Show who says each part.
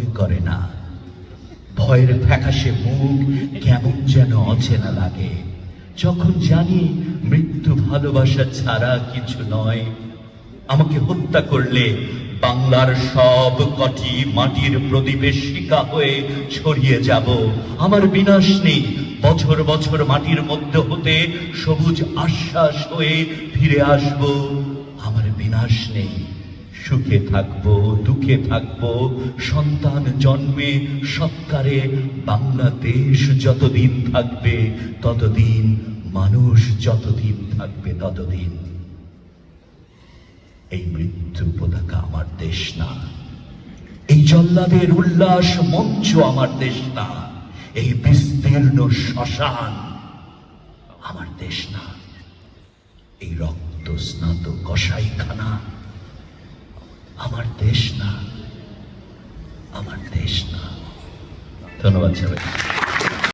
Speaker 1: ভয় করে না। ভয়ের ফ্যাকাশে মুখ কেমন যেন অচেনা লাগে যখন জানি মৃত্যু ভালোবাসা ছাড়া কিছু নয়। আমাকে হত্যা করলে বাংলার সব কটি মাটির প্রদীপে শিকা হয়ে ছড়িয়ে যাব। আমার বিনাশ নেই, বছর বছর মাটির মধ্যে হতে সবুজ আশ্বাস হয়ে ফিরে আসব। আমার বিনাশ নেই, সুখে থাকবো, দুঃখে থাকবো, সন্তান জন্মে সৎকারে। বাংলাদেশ যতদিন থাকবে ততদিন, মানুষ যতদিন থাকবে ততদিন। এই মৃত্যু পতাকা আমার দেশ না, এই জল্লাদের উল্লাস মঞ্চ আমার দেশ না, এই বিস্তীর্ণ শ্মশান আমার দেশ না, এই রক্ত স্নাত কসাইখানা আমার দেশ না, আমার দেশ না। ধন্যবাদ সবাই।